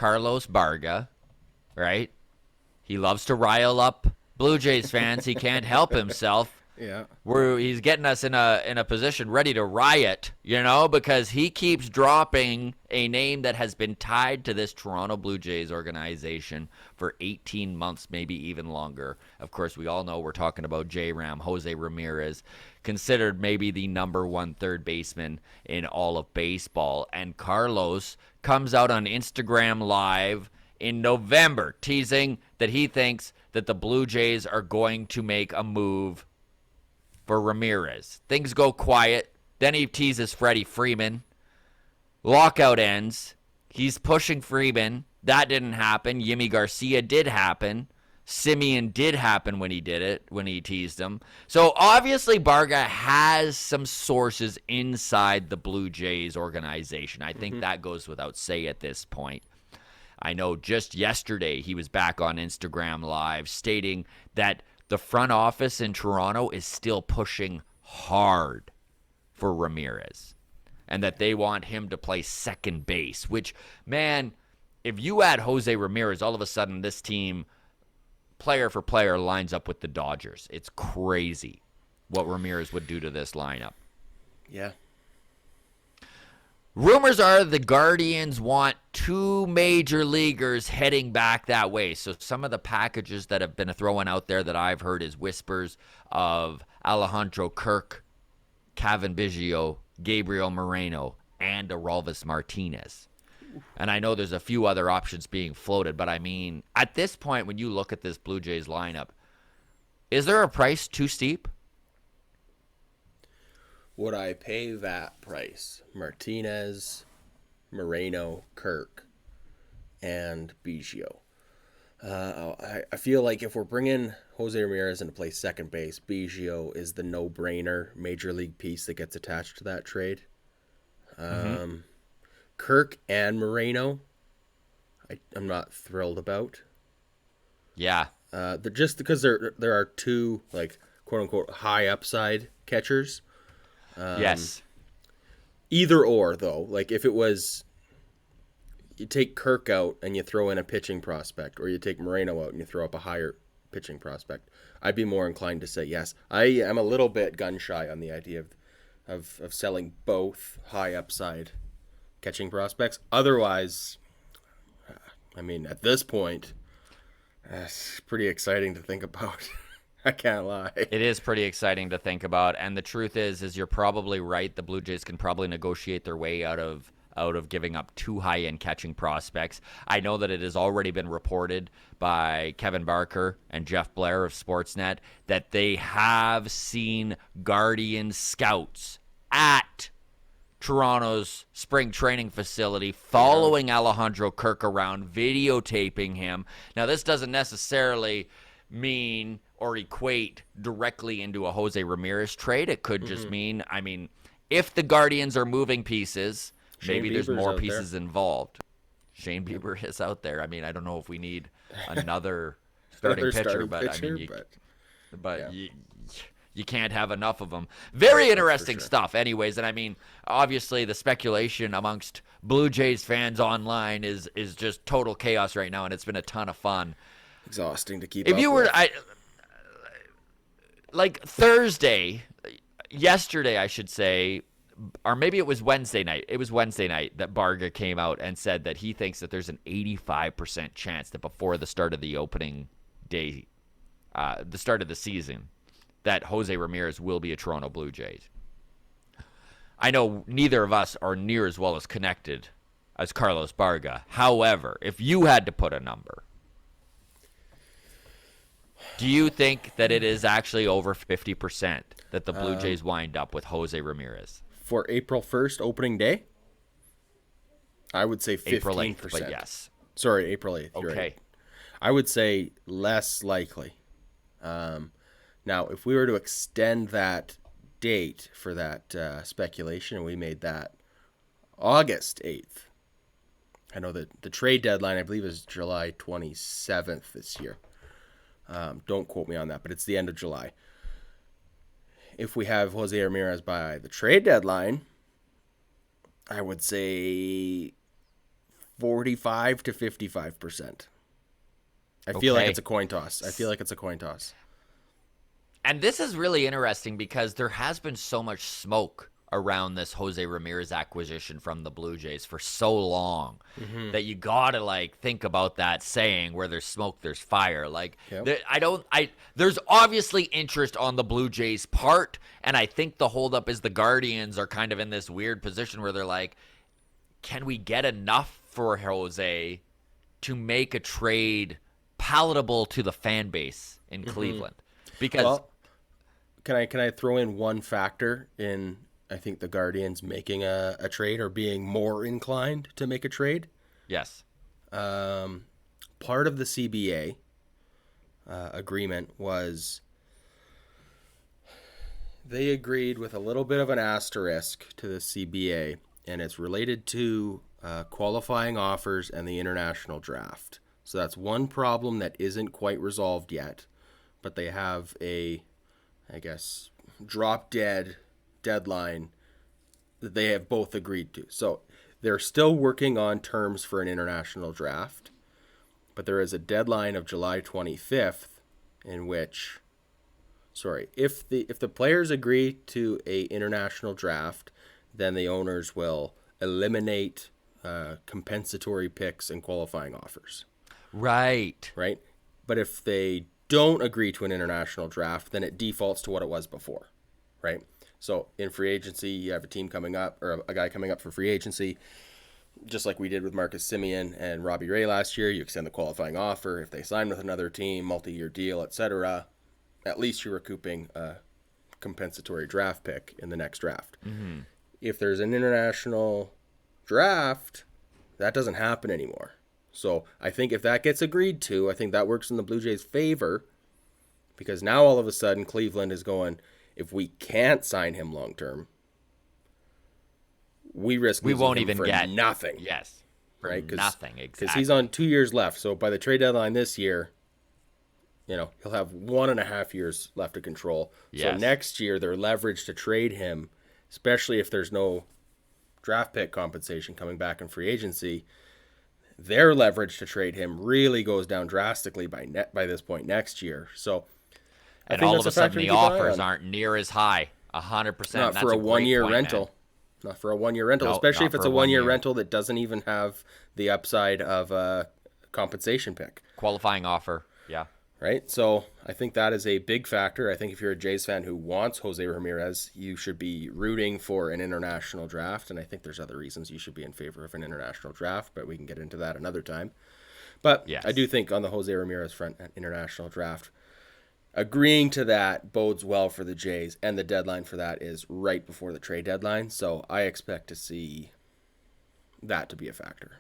Carlos Baerga, right? He loves to rile up Blue Jays fans. He can't help himself. Yeah. Where he's getting us in a position ready to riot, because he keeps dropping a name that has been tied to this Toronto Blue Jays organization for 18 months, maybe even longer. Of course, we all know we're talking about J-Ram, Jose Ramirez, considered maybe the number one third baseman in all of baseball. And Carlos comes out on Instagram Live in November teasing that he thinks that the Blue Jays are going to make a move for Ramirez. Things go quiet. Then he teases Freddie Freeman. Lockout ends. He's pushing Freeman. That didn't happen. Yimi Garcia did happen. Simeon did happen when he did it, when he teased him. So obviously Baerga has some sources inside the Blue Jays organization. I think that goes without say at this point. I know just yesterday he was back on Instagram Live stating that the front office in Toronto is still pushing hard for Ramirez and that they want him to play second base, which, man, if you add Jose Ramirez, all of a sudden this team, player for player, lines up with the Dodgers. It's crazy what Ramirez would do to this lineup. Yeah. Rumors are the Guardians want two major leaguers heading back that way. So some of the packages that have been thrown out there that I've heard is whispers of Alejandro Kirk, Kevin Biggio, Gabriel Moreno, and Aroldis Martinez. And I know there's a few other options being floated, but I mean, at this point, when you look at this Blue Jays lineup, is there a price too steep? Would I pay that price? Martinez, Moreno, Kirk, and Biggio. I feel like if we're bringing Jose Ramirez in to play second base, Biggio is the no-brainer major league piece that gets attached to that trade. Kirk and Moreno, I'm not thrilled about. Yeah. Just because there are two, like, quote-unquote high upside catchers. Yes. Either or, though. Like, if it was, you take Kirk out and you throw in a pitching prospect, or you take Moreno out and you throw up a higher pitching prospect, I'd be more inclined to say yes. I am a little bit gun-shy on the idea of selling both high upside catching prospects. Otherwise, I mean, at this point, it's pretty exciting to think about. I can't lie. It is pretty exciting to think about, and the truth is you're probably right. The Blue Jays can probably negotiate their way out of giving up two high-end catching prospects. I know that it has already been reported by Kevin Barker and Jeff Blair of Sportsnet that they have seen Guardian scouts at Toronto's spring training facility following Alejandro Kirk around, videotaping him. Now, this doesn't necessarily mean or equate directly into a Jose Ramirez trade. It could just mean, I mean, if the Guardians are moving pieces, maybe there's more pieces involved. Shane Bieber is out there. I mean, I don't know if we need another starting pitcher, but I mean, you can't have enough of them. Very interesting stuff anyways, and I mean, obviously the speculation amongst Blue Jays fans online is just total chaos right now, and it's been a ton of fun. Exhausting to keep if up you were with. Like yesterday I should say, or maybe it was Wednesday night. It was Wednesday night that Baerga came out and said that he thinks that there's an 85% chance that before the start of the opening day, the start of the season, that Jose Ramirez will be a Toronto Blue Jays. I know neither of us are near as well as connected as Carlos Baerga. However, if you had to put a number, do you think that it is actually over 50% that the Blue Jays wind up with Jose Ramirez? For April 1st, opening day? I would say 15%. April 8th, but yes. Sorry, April 8th. Okay. Right. I would say less likely. Now, if we were to extend that date for that speculation, and we made that August 8th, I know that the trade deadline, I believe, is July 27th this year. Don't quote me on that, but it's the end of July. If we have Jose Ramirez by the trade deadline, I would say 45 to 55%. I feel like Okay. it's a coin toss. I feel like it's a coin toss. And this is really interesting because there has been so much smoke around this Jose Ramirez acquisition from the Blue Jays for so long that you gotta like think about that saying, where there's smoke, there's fire. Like Yep. there's obviously interest on the Blue Jays' part, and I think the holdup is the Guardians are kind of in this weird position where they're like, can we get enough for Jose to make a trade palatable to the fan base in Cleveland? Because Well, can I throw in one factor in, I think, the Guardians making a trade or being more inclined to make a trade? yes, Part of the CBA agreement was they agreed with a little bit of an asterisk to the CBA, and it's related to qualifying offers and the international draft. So that's one problem that isn't quite resolved yet, but they have a, I guess, drop dead deadline that they have both agreed to. So they're still working on terms for an international draft, but there is a deadline of July 25th in which, if the players agree to a international draft, then the owners will eliminate compensatory picks and qualifying offers, right. right? But if they don't agree to an international draft, then it defaults to what it was before, right? So in free agency, you have a team coming up, or a guy coming up for free agency, just like we did with Marcus Semien and Robbie Ray last year. You extend the qualifying offer. If they sign with another team, multi-year deal, etc., at least you're recouping a compensatory draft pick in the next draft. Mm-hmm. If there's an international draft, that doesn't happen anymore. So I think if that gets agreed to, I think that works in the Blue Jays' favor, because now all of a sudden Cleveland is going, if we can't sign him long term, we risk We losing won't him even for get nothing. Yes, for Right? nothing Because exactly. he's on 2 years left. So by the trade deadline this year, he'll have 1.5 years left to control. So Yes. next year, they're leveraged to trade him, especially if there's no draft pick compensation coming back in free agency. Their leverage to trade him really goes down drastically by this point next year. So I And think all that's of a sudden, factor to the keep an eye offers on. aren't near as high. 100%. Not That's for a great 1 year point, rental. man. Not for a 1 year rental, No, especially not if it's for a a 1 year 1 year. rental that doesn't even have the upside of a compensation pick. Qualifying offer. Yeah. Right? So I think that is a big factor. I think if you're a Jays fan who wants Jose Ramirez, you should be rooting for an international draft. And I think there's other reasons you should be in favor of an international draft, but we can get into that another time. But Yes. I do think on the Jose Ramirez front, an international draft, agreeing to that bodes well for the Jays. And the deadline for that is right before the trade deadline. So I expect to see that to be a factor.